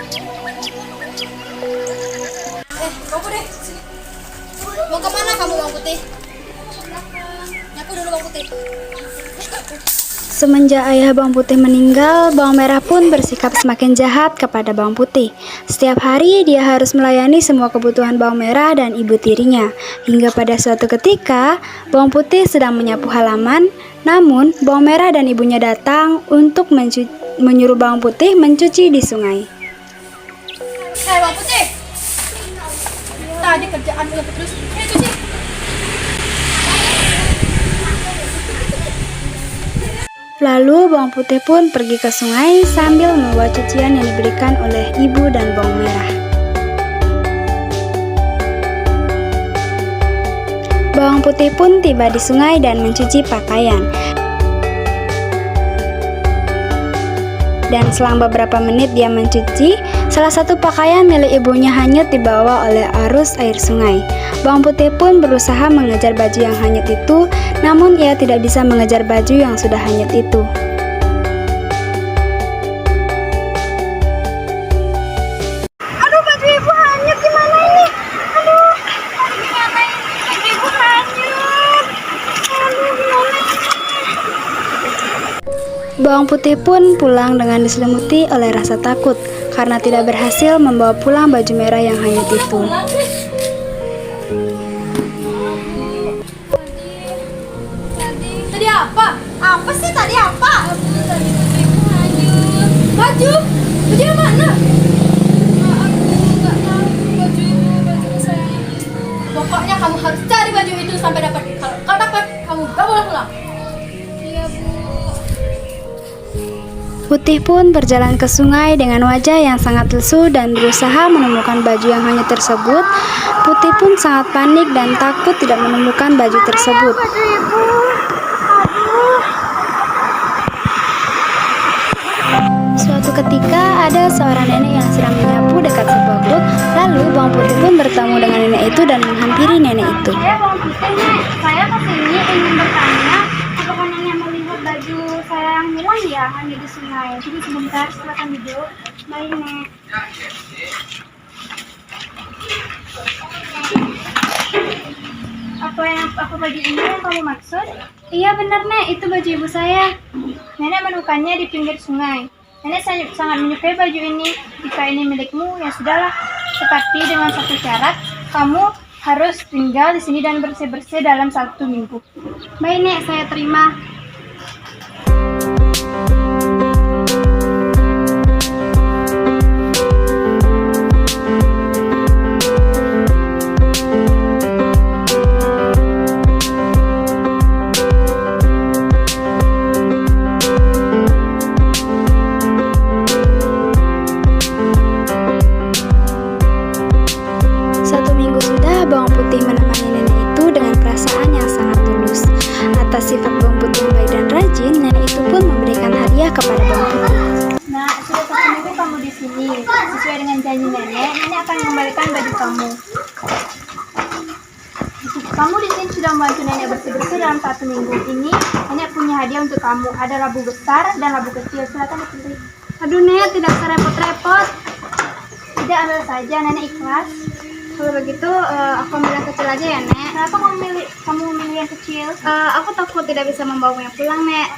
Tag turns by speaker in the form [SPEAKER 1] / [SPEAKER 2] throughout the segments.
[SPEAKER 1] Bawang putih, sini. Mau kemana kamu bawang putih? Nyapu dulu bawang putih.
[SPEAKER 2] Semenjak ayah bawang putih meninggal, bawang merah pun bersikap semakin jahat kepada bawang putih. Setiap hari dia harus melayani semua kebutuhan bawang merah dan ibu tirinya. Hingga pada suatu ketika, bawang putih sedang menyapu halaman, namun bawang merah dan ibunya datang untuk menyuruh bawang putih mencuci di sungai.
[SPEAKER 1] Hei bawang putih, tadi kerjaan udah terus, ini cuci.
[SPEAKER 2] Lalu bawang putih pun pergi ke sungai sambil membawa cucian yang diberikan oleh ibu dan bawang merah. Bawang putih pun tiba di sungai dan mencuci pakaian. Dan selang beberapa menit dia mencuci, salah satu pakaian milik ibunya hanyut dibawa oleh arus air sungai. Bawang putih pun berusaha mengejar baju yang hanyut itu, namun ia tidak bisa mengejar baju yang sudah hanyut itu.
[SPEAKER 1] Aduh, baju ibu hanyut, gimana ini? Aduh, gimana ini? Baju ibu hanyut. Aduh, gimana?
[SPEAKER 2] Bawang putih pun pulang dengan diselimuti oleh rasa takut karena tidak berhasil membawa pulang baju merah yang hanyut itu.
[SPEAKER 1] Tadi apa? Apa sih tadi apa? Tadi baju ibu hanyut. Baju? Baju yang mana? Aku nggak tahu baju ibu, baju kesayangan ibu. Pokoknya kamu harus cari baju itu sampai dapat. Kalau kau dapat, kamu gak boleh pulang. Iya bu.
[SPEAKER 2] Putih pun berjalan ke sungai dengan wajah yang sangat lesu dan berusaha menemukan baju yang hanyut tersebut. Putih pun sangat panik dan takut tidak menemukan baju tersebut.
[SPEAKER 1] Baju ibu.
[SPEAKER 2] Suatu ketika ada seorang nenek yang sedang menyapu dekat sebuah got. Lalu bawang putih pun bertemu dengan nenek itu dan menghampiri nenek itu.
[SPEAKER 3] Saya bawang putih nih, saya kesini ingin bertanya apakah nenek melihat baju saya yang hilang ya hanya di sungai. Jadi sebentar, silakan duduk. Baik nek. Apa baju ini yang kamu maksud? Iya benar nek, itu baju ibu saya. Nenek menemukannya di pinggir sungai. Nenek sangat menyukai baju ini. Jika ini milikmu, ya sudahlah. Tetapi dengan satu syarat, kamu harus tinggal di sini dan bersih-bersih dalam 1 minggu. Baik nek, saya terima.
[SPEAKER 2] Bawang putih menemani nenek itu dengan perasaan yang sangat tulus. Atas sifat bawang putih yang baik dan rajin, nenek itu pun memberikan hadiah kepada bawang putih.
[SPEAKER 3] Nah, sudah 1 minggu kamu di sini. Sesuai dengan janji nenek, nenek akan mengembalikan baju kamu. Kamu di sini sudah membantu nenek bersih-bersih dalam 1 minggu ini. Nenek punya hadiah untuk kamu. Ada labu besar dan labu kecil. Silakan dipilih.
[SPEAKER 2] Aduh nek, tidak usah repot-repot.
[SPEAKER 3] Tidak, ambil saja. Nenek ikhlas.
[SPEAKER 2] Kalau begitu, aku ambil yang kecil aja ya nek.
[SPEAKER 3] Kenapa kamu memilih yang kecil?
[SPEAKER 2] Aku takut tidak bisa membawanya pulang nek.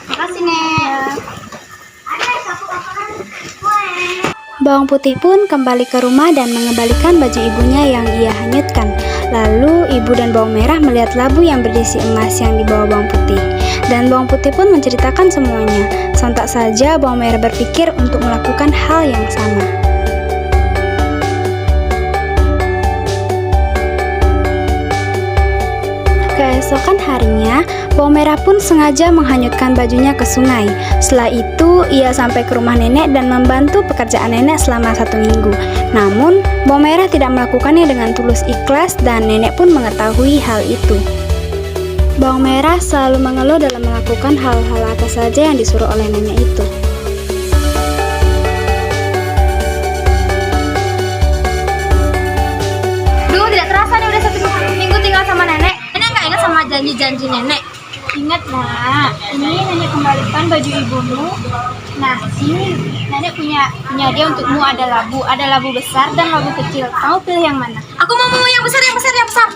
[SPEAKER 2] Makasih nek. Bawang putih pun kembali ke rumah dan mengembalikan baju ibunya yang ia hanyutkan. Lalu ibu dan bawang merah melihat labu yang berisi emas yang dibawa bawang putih. Dan bawang putih pun menceritakan semuanya. Sontak saja bawang merah berpikir untuk melakukan hal yang sama. Keesokan harinya, bawang merah pun sengaja menghanyutkan bajunya ke sungai. Setelah itu, ia sampai ke rumah nenek dan membantu pekerjaan nenek selama 1 minggu. Namun, bawang merah tidak melakukannya dengan tulus ikhlas dan nenek pun mengetahui hal itu. Bawang merah selalu mengeluh dalam melakukan hal-hal apa saja yang disuruh oleh nenek itu.
[SPEAKER 3] Duh, tidak terasa nih udah 1 minggu tinggal sama nenek. Nenek nggak ingat sama janji-janji nenek? Ingat nak, ini nenek kembalikan baju ibumu. Nah, ini nenek punya dia untukmu, ada labu besar dan labu kecil. Kamu pilih yang mana?
[SPEAKER 1] Aku mau yang besar, yang besar, yang besar.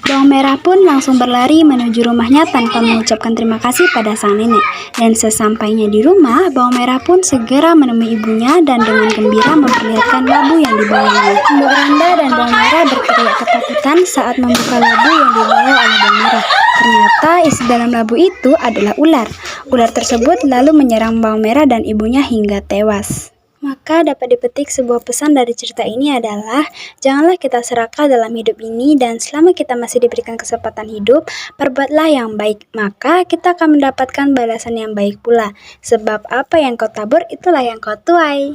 [SPEAKER 2] Bawang merah pun langsung berlari menuju rumahnya tanpa mengucapkan terima kasih pada sang nenek. Dan sesampainya di rumah, bawang merah pun segera menemui ibunya dan dengan gembira memperlihatkan labu yang dibawanya. Mbok Randa dan bawang merah berteriak ketakutan saat membuka labu yang dibawa oleh bawang merah. Ternyata isi dalam labu itu adalah ular. Ular tersebut lalu menyerang bawang merah dan ibunya hingga tewas. Maka dapat dipetik sebuah pesan dari cerita ini adalah janganlah kita serakah dalam hidup ini dan selama kita masih diberikan kesempatan hidup, perbuatlah yang baik. Maka kita akan mendapatkan balasan yang baik pula. Sebab apa yang kau tabur itulah yang kau tuai.